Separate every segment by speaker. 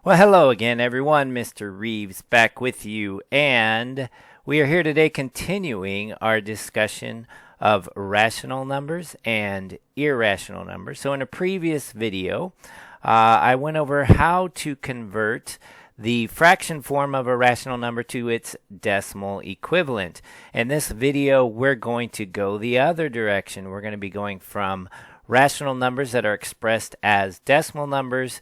Speaker 1: Well, hello again, everyone. Mr. Reeves back with you, and we are here today continuing our discussion of rational numbers and irrational numbers. So, in a previous video, I went over how to convert the fraction form of a rational number to its decimal equivalent. In this video, we're going to go the other direction. We're going to be going from rational numbers that are expressed as decimal numbers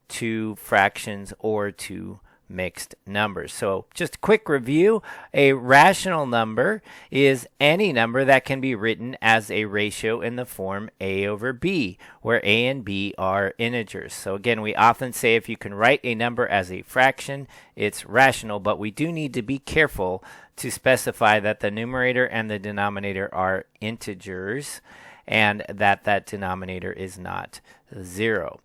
Speaker 1: to fractions or to mixed numbers. So just a quick review. A rational number is any number that can be written as a ratio in the form a over b, where a and b are integers. So again, we often say if you can write a number as a fraction, it's rational, but we do need to be careful to specify that the numerator and the denominator are integers and that denominator is not 0.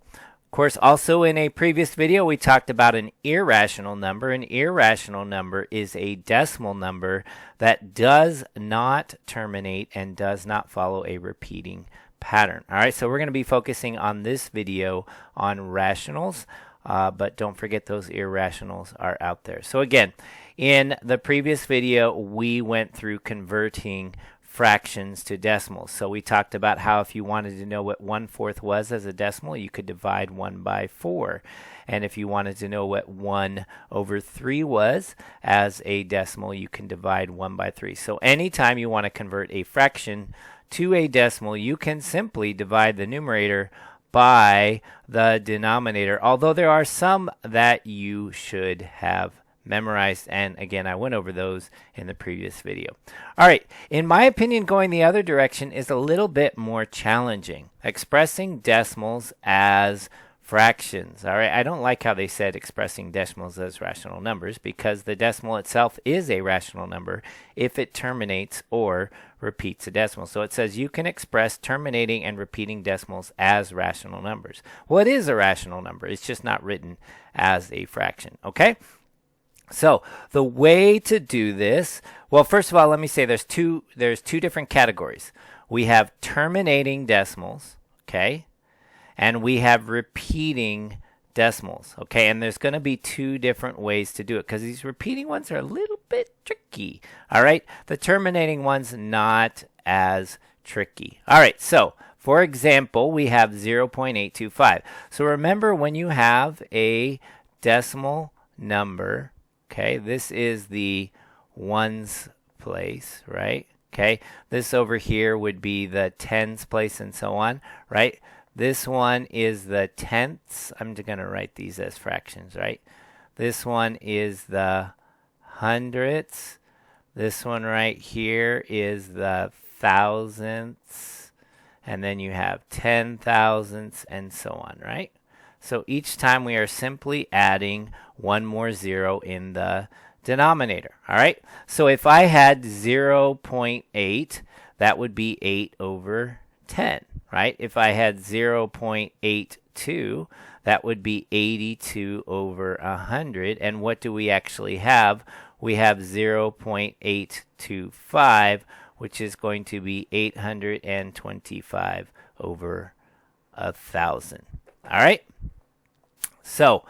Speaker 1: Of course, also in a previous video, we talked about an irrational number. An irrational number is a decimal number that does not terminate and does not follow a repeating pattern. All right, so we're going to be focusing on this video on rationals, but don't forget those irrationals are out there. So again, in the previous video, we went through converting fractions to decimals. So we talked about how if you wanted to know what 1/4 was as a decimal, you could divide 1 by 4. And if you wanted to know what 1 over 3 was as a decimal, you can divide 1 by 3. So anytime you want to convert a fraction to a decimal, you can simply divide the numerator by the denominator, although there are some that you should have memorized, and again, I went over those in the previous video. All right, in my opinion, going the other direction is a little bit more challenging. Expressing decimals as fractions. All right, I don't like how they said expressing decimals as rational numbers, because the decimal itself is a rational number if it terminates or repeats a decimal. So it says you can express terminating and repeating decimals as rational numbers. Well, it is a rational number. It's just not written as a fraction. Okay? So the way to do this, well, first of all, let me say there's two different categories. We have terminating decimals, okay, and we have repeating decimals, okay, and there's going to be two different ways to do it because these repeating ones are a little bit tricky. All right, the terminating ones not as tricky. All right, so for example, we have 0.825. So remember, when you have a decimal number, okay, this is the ones place, right? Okay, this over here would be the tens place and so on, right? This one is the tenths. I'm just going to write these as fractions, right? This one is the hundredths. This one right here is the thousandths. And then you have 10,000ths and so on, right? So each time we are simply adding one more 0 in the denominator. All right. So if I had 0.8, that would be 8 over 10, right? If I had 0.82, that would be 82 over 100. And what do we actually have? We have 0.825, which is going to be 825 over 1,000. All right. So,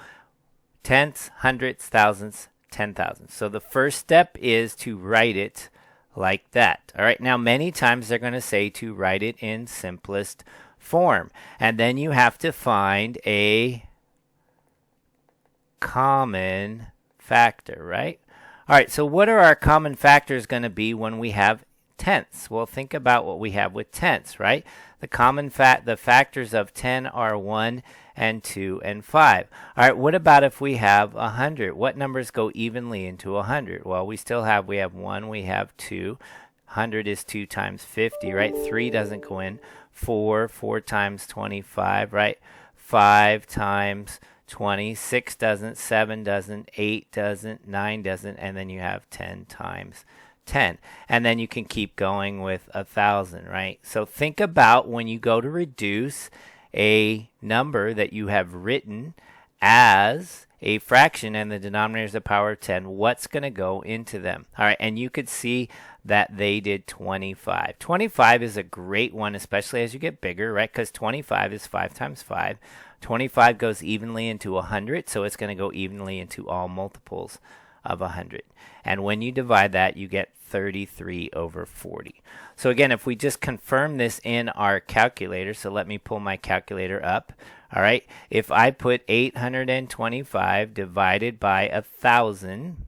Speaker 1: tenths, hundredths, thousandths, 10,000. So the first step is to write it like that. All right. Now, many times they're going to say to write it in simplest form. And then you have to find a common factor, right? All right. So what are our common factors going to be when we have tenths? Well, think about what we have with tenths, right? The factors of 10 are 1 and 2 and 5. All right, what about if we have 100? What numbers go evenly into 100? Well, we have 1, we have 2. 100 is 2 times 50, right? 3 doesn't go in. 4 times 25, right? 5 times 20. 6 doesn't. 7 doesn't. 8 doesn't. 9 doesn't. And then you have 10 times 10. And then you can keep going with 1,000, right? So think about when you go to reduce a number that you have written as a fraction and the denominator is the power of 10, what's going to go into them? All right, and you could see that they did 25. 25 is a great one, especially as you get bigger, right? Because 25 is 5 times 5. 25 goes evenly into 100, so it's going to go evenly into all multiples of 100. And when you divide that, you get 33 over 40. So again, if we just confirm this in our calculator, so let me pull my calculator up. All right, if I put 825 divided by 1,000,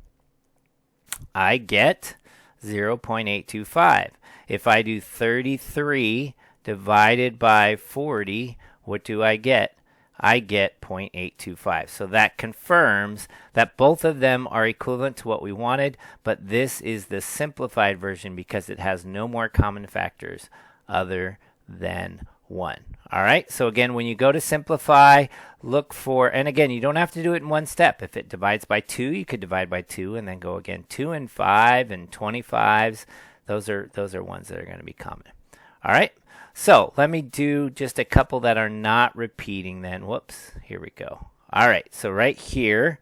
Speaker 1: I get 0.825. If I do 33 divided by 40, what do I get? I get 0.825. So that confirms that both of them are equivalent to what we wanted, but this is the simplified version because it has no more common factors other than 1. All right, so again, when you go to simplify, look for, and again, you don't have to do it in one step. If it divides by 2, you could divide by 2 and then go again 2 and 5 and 25s. Those are ones that are going to be common. All right. So let me do just a couple that are not repeating then. Whoops, here we go. All right, so right here,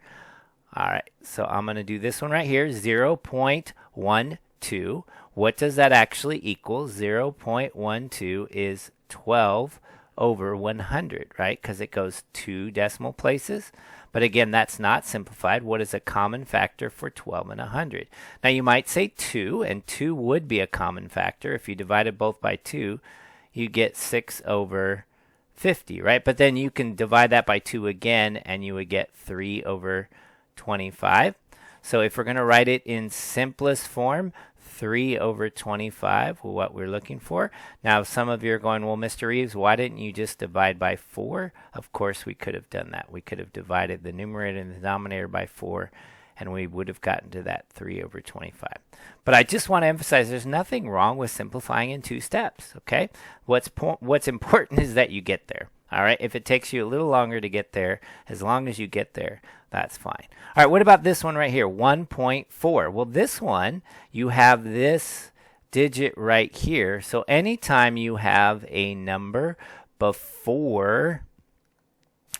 Speaker 1: all right, so I'm going to do this one right here, 0.12. What does that actually equal? 0.12 is 12 over 100, right? Because it goes 2 decimal places. But again, that's not simplified. What is a common factor for 12 and 100? Now you might say 2, and 2 would be a common factor. If you divided both by 2, you get 6 over 50, right? But then you can divide that by 2 again, and you would get 3 over 25. So if we're going to write it in simplest form, 3 over 25, what we're looking for. Now, some of you are going, well, Mr. Reeves, why didn't you just divide by 4? Of course, we could have done that. We could have divided the numerator and the denominator by 4, and we would have gotten to that 3 over 25. But I just want to emphasize there's nothing wrong with simplifying in 2 steps, okay? What's important is that you get there, all right? If it takes you a little longer to get there, as long as you get there, that's fine. All right, what about this one right here, 1.4? Well, this one, you have this digit right here. So anytime you have a number before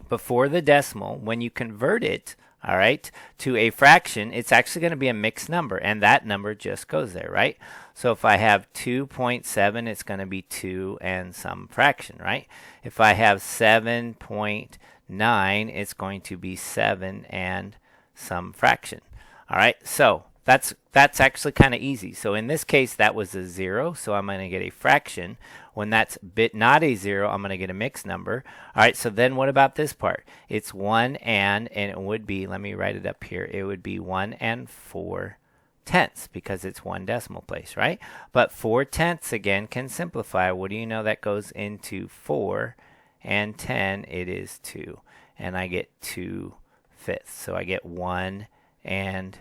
Speaker 1: the decimal, when you convert it, all right, to a fraction, it's actually going to be a mixed number, and that number just goes there, right? So if I have 2.7, it's going to be 2 and some fraction, right? If I have 7.9, it's going to be 7 and some fraction. All right, so that's actually kind of easy. So in this case, that was a 0, so I'm going to get a fraction. When that's not a 0, I'm going to get a mixed number. All right, so then what about this part? It's 1 and it would be, let me write it up here, it would be 1 and 4 tenths because it's 1 decimal place, right? But 4 tenths, again, can simplify. What do you know that goes into 4 and 10? It is 2, and I get 2 fifths. So I get 1 and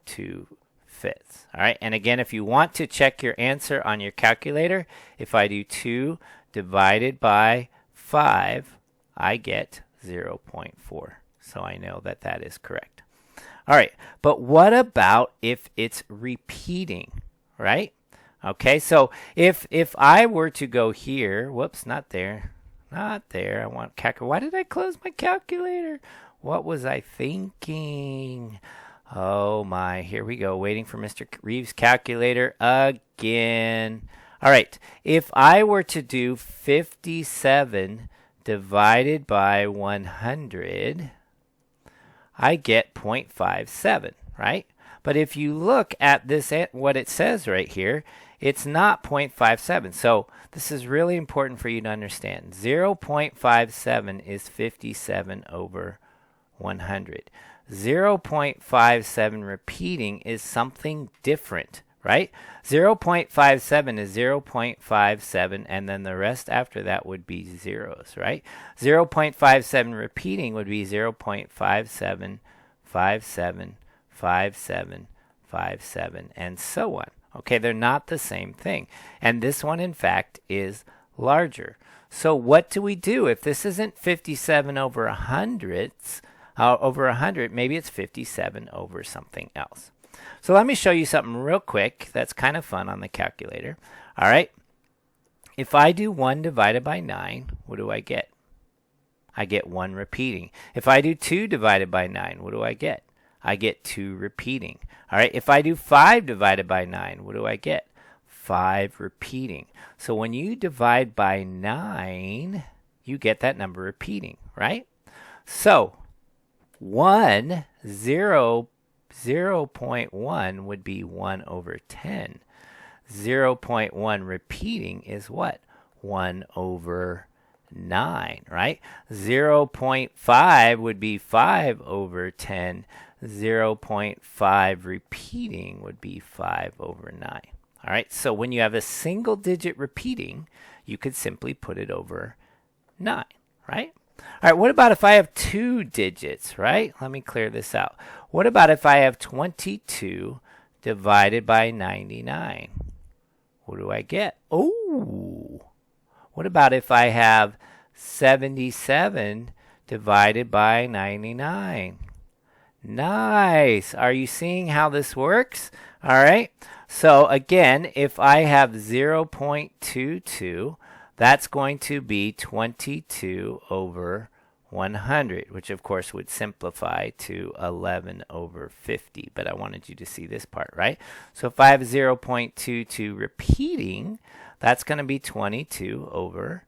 Speaker 1: 2 fifths. All right, and again, if you want to check your answer on your calculator, if I do 2 divided by 5, I get 0.4. So I know that that is correct. All right, but what about if it's repeating, right? Okay, so if I were to go here, whoops, not there. I want calculator. Why did I close my calculator? What was I thinking? Oh my, here we go, waiting for Mr. Reeves' calculator again. All right, if I were to do 57 divided by 100, I get 0.57, right? But if you look at this, what it says right here, it's not 0.57. So this is really important for you to understand. 0.57 is 57 over 100. 0.57 repeating is something different, right? 0.57 is 0.57, and then the rest after that would be zeros, right? 0.57 repeating would be 0.57, 57, 57, 57, and so on. Okay, they're not the same thing. And this one, in fact, is larger. So what do we do? If this isn't 57 over 100, maybe it's 57 over something else. So let me show you something real quick that's kind of fun on the calculator. All right. If I do 1 divided by 9, what do I get? I get 1 repeating. If I do 2 divided by 9, what do I get? I get 2 repeating. All right, if I do 5 divided by 9, what do I get? 5 repeating. So when you divide by 9, you get that number repeating, right? So 0.1 would be 1 over 10. 0.1 repeating is what? 1 over 9, right? 0.5 would be 5 over 10. 0.5 repeating would be 5 over 9. All right, so when you have a single digit repeating, you could simply put it over 9, right? All right, what about if I have 2 digits, right? Let me clear this out. What about if I have 22 divided by 99? What do I get? Oh, what about if I have 77 divided by 99? Nice. Are you seeing how this works? All right. So again, if I have 0.22, that's going to be 22 over 100, which of course would simplify to 11 over 50. But I wanted you to see this part, right? So if I have 0.22 repeating, that's going to be 22 over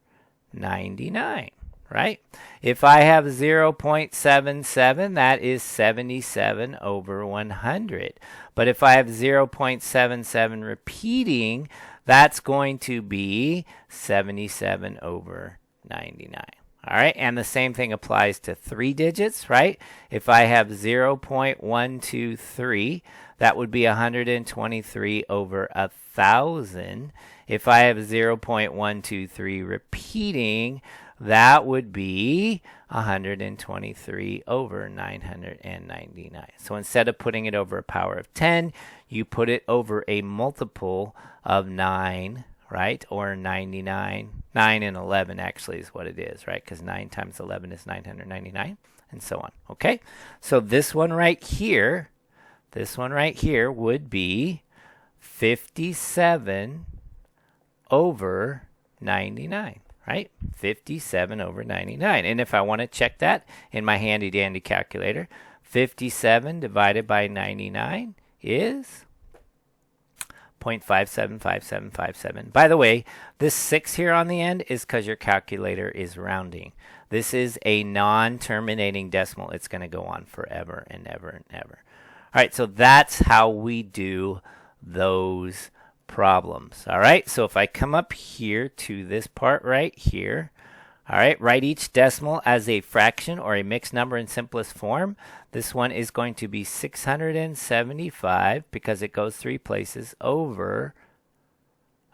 Speaker 1: 99. Right? If I have 0.77, that is 77 over 100. But if I have 0.77 repeating, that's going to be 77 over 99. All right, and the same thing applies to 3 digits, right? If I have 0.123, that would be 123 over 1,000. If I have 0.123 repeating, that would be 123 over 999. So instead of putting it over a power of 10, you put it over a multiple of 9, right? Or 99. 9 and 11 actually is what it is, right? Because 9 times 11 is 999, and so on. Okay? So this one right here would be 57 over 99. Right? 57 over 99. And if I want to check that in my handy dandy calculator, 57 divided by 99 is 0.575757. By the way, this 6 here on the end is because your calculator is rounding. This is a non-terminating decimal. It's going to go on forever and ever and ever. All right, so that's how we do those problems. All right, so if I come up here to this part right here, all right, write each decimal as a fraction or a mixed number in simplest form. This one is going to be 675 because it goes 3 places over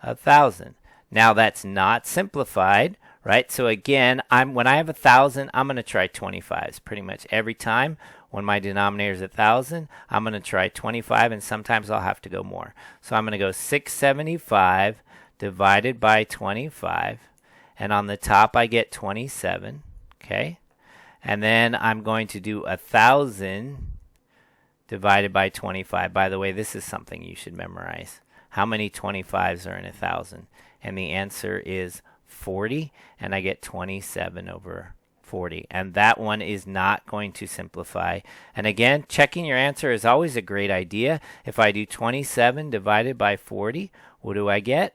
Speaker 1: 1,000. Now that's not simplified, right? So again, when I have 1,000, I'm going to try 25s pretty much every time. When my denominator is 1,000, I'm going to try 25, and sometimes I'll have to go more. So I'm going to go 675 divided by 25, and on the top I get 27, okay? And then I'm going to do 1,000 divided by 25. By the way, this is something you should memorize. How many 25s are in 1,000? And the answer is 40, and I get 27 over 40, and that one is not going to simplify. And again, checking your answer is always a great idea. If I do 27 divided by 40, what do I get?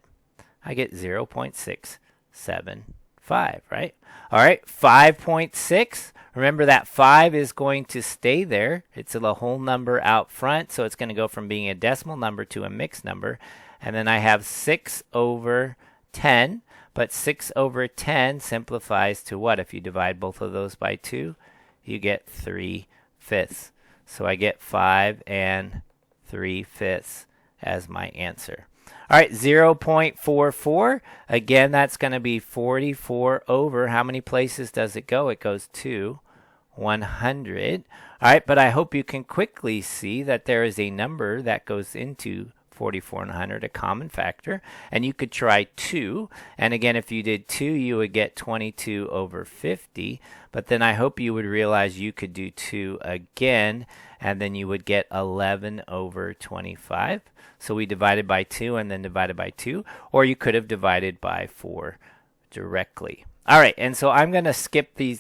Speaker 1: I get 0.675, right? All right, 5.6. Remember that 5 is going to stay there. It's a whole number out front, so it's going to go from being a decimal number to a mixed number. And then I have 6 over 10. But 6 over 10 simplifies to what? If you divide both of those by 2, you get 3/5. So I get 5 and 3/5 as my answer. All right, 0.44. Again, that's going to be 44 over. How many places does it go? It goes to 100. All right, but I hope you can quickly see that there is a number that goes into 44 and 100, a common factor, and you could try 2, and again, if you did 2, you would get 22 over 50, but then I hope you would realize you could do 2 again, and then you would get 11 over 25, so we divided by 2 and then divided by 2, or you could have divided by 4 directly. All right, and so I'm going to skip the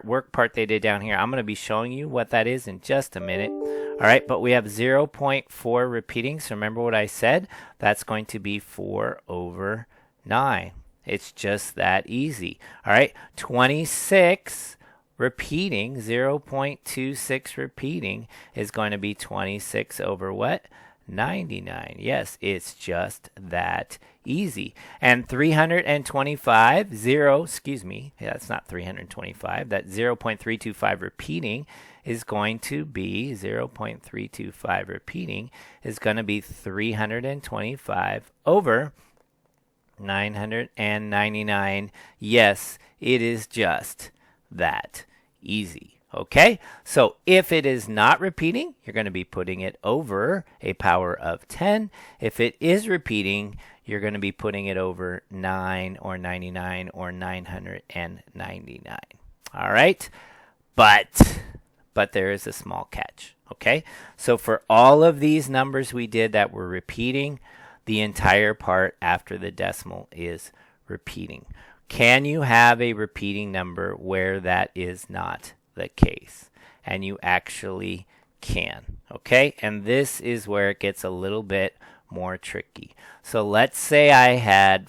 Speaker 1: work part they did down here. I'm going to be showing you what that is in just a minute. All right, but we have 0.4 repeating. So remember what I said? That's going to be 4 over 9. It's just that easy. All right, 26 repeating, 0.26 repeating is going to be 26 over what? 99. Yes, it's just that easy. And 325, that's not 325. That 0.325 repeating is going to be 0.325 repeating is going to be 325 over 999. Yes, it is just that easy. Okay, so if it is not repeating, you're going to be putting it over a power of 10. If it is repeating, you're going to be putting it over 9 or 99 or 999. All right, but there is a small catch. Okay, so for all of these numbers we did that were repeating, the entire part after the decimal is repeating. Can you have a repeating number where that is not the case? And you actually can. Okay, and this is where it gets a little bit more tricky. So let's say I had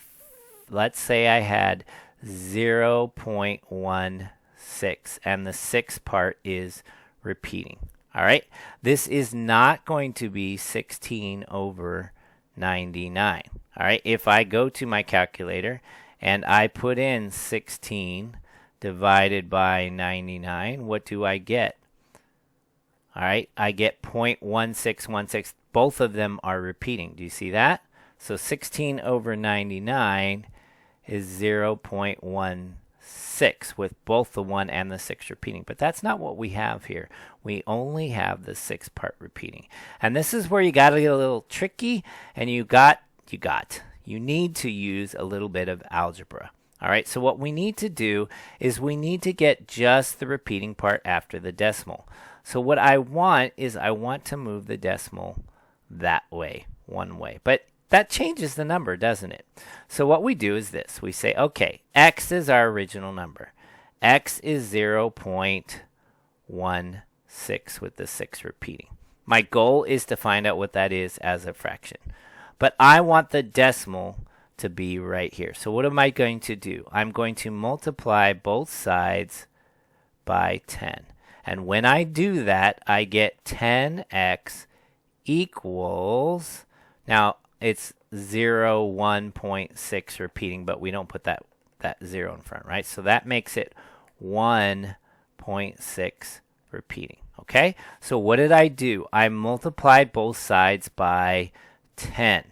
Speaker 1: 0.16 and the sixth part is repeating. All right, this is not going to be 16 over 99. All right, if I go to my calculator and I put in 16 divided by 99, what do I get? All right, I get 0.1616. Both of them are repeating. Do you see that? So 16 over 99 is 0.16 with both the 1 and the 6 repeating. But that's not what we have here. We only have the 6th part repeating. And this is where you got to get a little tricky, and you need to use a little bit of algebra. All right, so what we need to do is we need to get just the repeating part after the decimal. So what I want is I want to move the decimal that way, one way. But that changes the number, doesn't it? So what we do is this. We say, okay, x is our original number. X is 0.16 with the 6 repeating. My goal is to find out what that is as a fraction. But I want the decimal to be right here. So what am I going to do? I'm going to multiply both sides by 10. And when I do that, I get 10x equals, now it's 1.6 repeating, but we don't put that 0 in front, right? So that makes it 1.6 repeating, okay? So what did I do? I multiplied both sides by 10.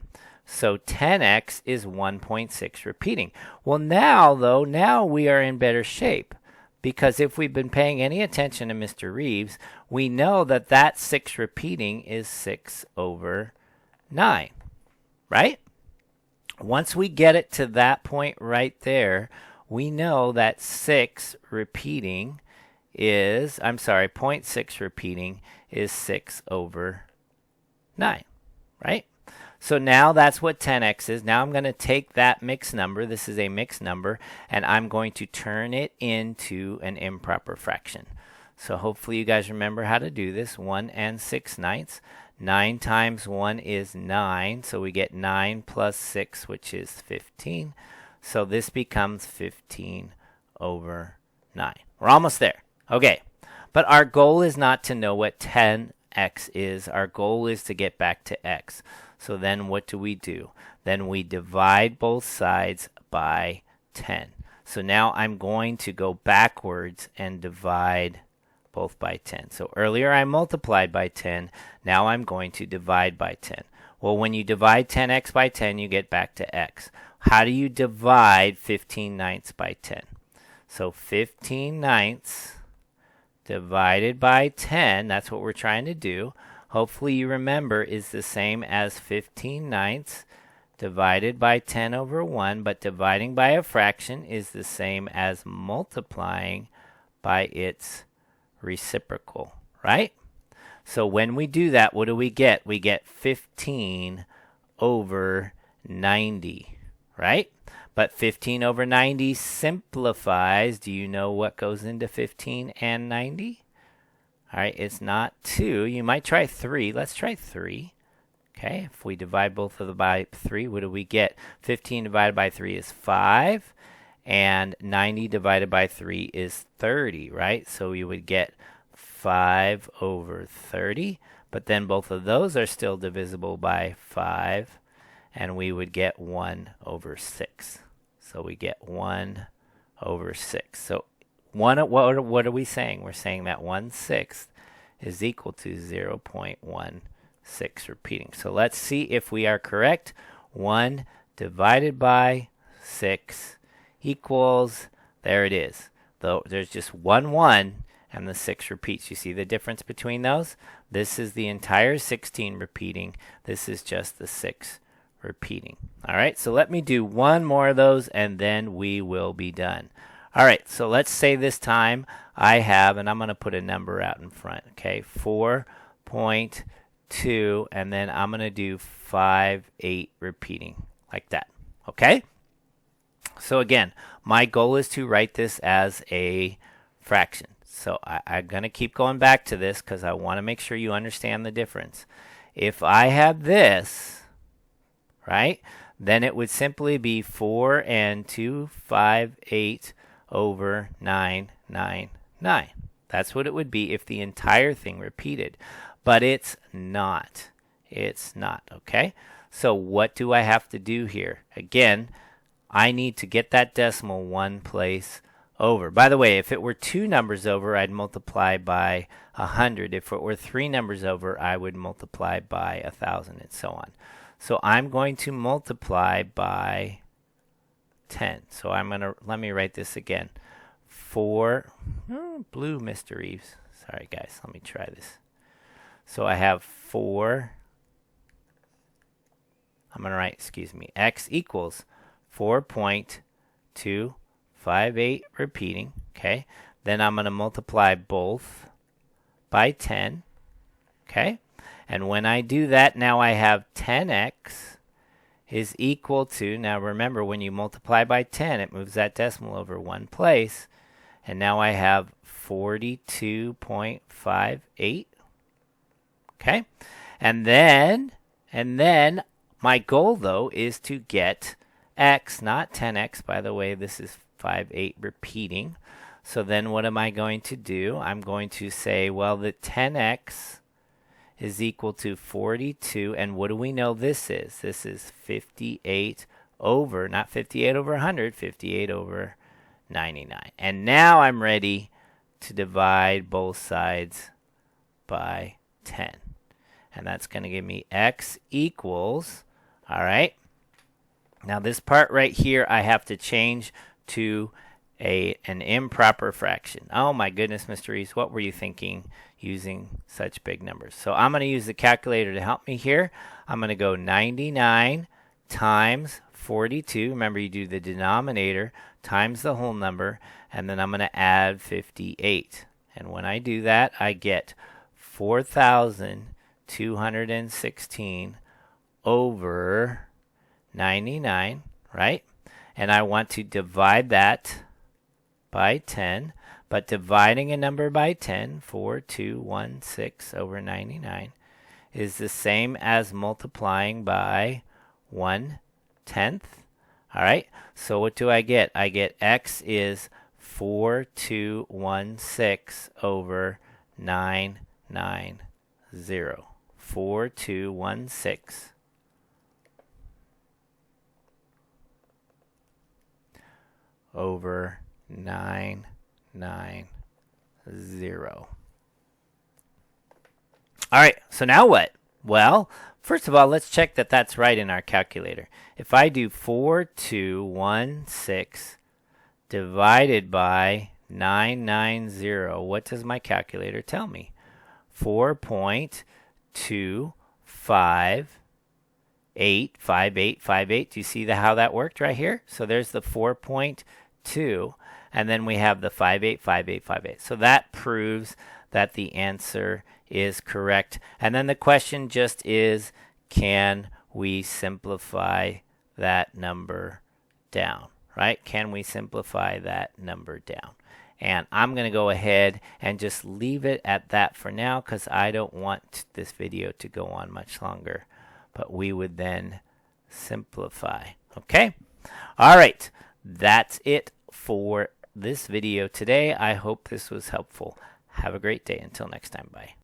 Speaker 1: So 10x is 1.6 repeating. Well, now we are in better shape, because if we've been paying any attention to Mr. Reeves, we know that 6 repeating is 6 over 9, right? Once we get it to that point right there, we know that 6 repeating is, 0.6 repeating is 6 over 9, right? So now that's what 10x is. Now I'm going to take that mixed number. This is a mixed number, and I'm going to turn it into an improper fraction. So hopefully you guys remember how to do this. 1 and 6/9. 9 times 1 is 9, so we get 9 plus 6, which is 15. So this becomes 15 over 9. We're almost there. Okay, but our goal is not to know what 10x is. Our goal is to get back to x. So then what do? Then we divide both sides by 10. So now I'm going to go backwards and divide both by 10. So earlier I multiplied by 10. Now I'm going to divide by 10. Well, when you divide 10x by 10, you get back to x. How do you divide 15/9 by 10? So 15/9 divided by 10, that's what we're trying to do. Hopefully you remember is the same as 15/9 divided by 10 over 1, but dividing by a fraction is the same as multiplying by its reciprocal, right? So when we do that, what do we get? We get 15 over 90, right? But 15 over 90 simplifies. Do you know what goes into 15 and 90? All right, it's not 2. You might try 3. Let's try 3. Okay, if we divide both of them by 3, what do we get? 15 divided by 3 is 5, and 90 divided by 3 is 30, right? So we would get 5 over 30, but then both of those are still divisible by 5, and we would get 1 over 6. So we get 1 over 6. So what are we saying? We're saying that 1/6 is equal to 0.16 repeating. So let's see if we are correct. 1 divided by 6 equals, there it is. Though there's just 1 and the 6 repeats. You see the difference between those? This is the entire 16 repeating. This is just the 6 repeating. All right, so let me do one more of those and then we will be done. All right, so let's say this time I have, and I'm going to put a number out in front, okay, 4.2, and then I'm going to do 5/8 repeating like that, okay? So again, my goal is to write this as a fraction. So I'm going to keep going back to this because I want to make sure you understand the difference. If I have this, right, then it would simply be 4 and 2, 5/8 over 999. That's what it would be if the entire thing repeated. But it's not. It's not, okay? So what do I have to do here? Again, I need to get that decimal one place over. By the way, if it were 2 numbers over, I'd multiply by 100. If it were 3 numbers over, I would multiply by 1,000 and so on. So I'm going to multiply by 10. So let me write this again. 4, blue, Mr. Reeves. Sorry, guys, let me try this. So I have 4, I'm going to write, x equals 4.258 repeating, okay? Then I'm going to multiply both by 10, okay? And when I do that, now I have 10x is equal to, now remember, when you multiply by 10, it moves that decimal over one place. And now I have 42.58. Okay? And then my goal, though, is to get x, not 10x. By the way, this is 5/8 repeating. So then what am I going to do? I'm going to say, well, the 10x is equal to 42, and what do we know this is? This is 58 over, not 58 over 100, 58 over 99. And now I'm ready to divide both sides by 10. And that's going to give me x equals, all right. Now this part right here I have to change to an improper fraction. Oh my goodness, Mr. Reeves, what were you thinking using such big numbers? So I'm going to use the calculator to help me here. I'm going to go 99 times 42. Remember, you do the denominator times the whole number, and then I'm going to add 58. And when I do that, I get 4,216 over 99, right? And I want to divide that by 10, but dividing a number by 10, 4,216 over 99, is the same as multiplying by 1/10. All right, so what do I get? I get x is 4,216 over 990. 4,216 over 990. All right, so now what? Well, first of all, let's check that that's right in our calculator. If I do 4,216 divided by 990, what does my calculator tell me? 4.25858. Do you see how that worked right here? So there's the 4.2, and then we have the 585858. So that proves that the answer is correct. And then the question just is, can we simplify that number down, right? Can we simplify that number down? And I'm going to go ahead and just leave it at that for now because I don't want this video to go on much longer. But we would then simplify. Okay? All right. That's it for this video today. I hope this was helpful. Have a great day. Until next time. Bye.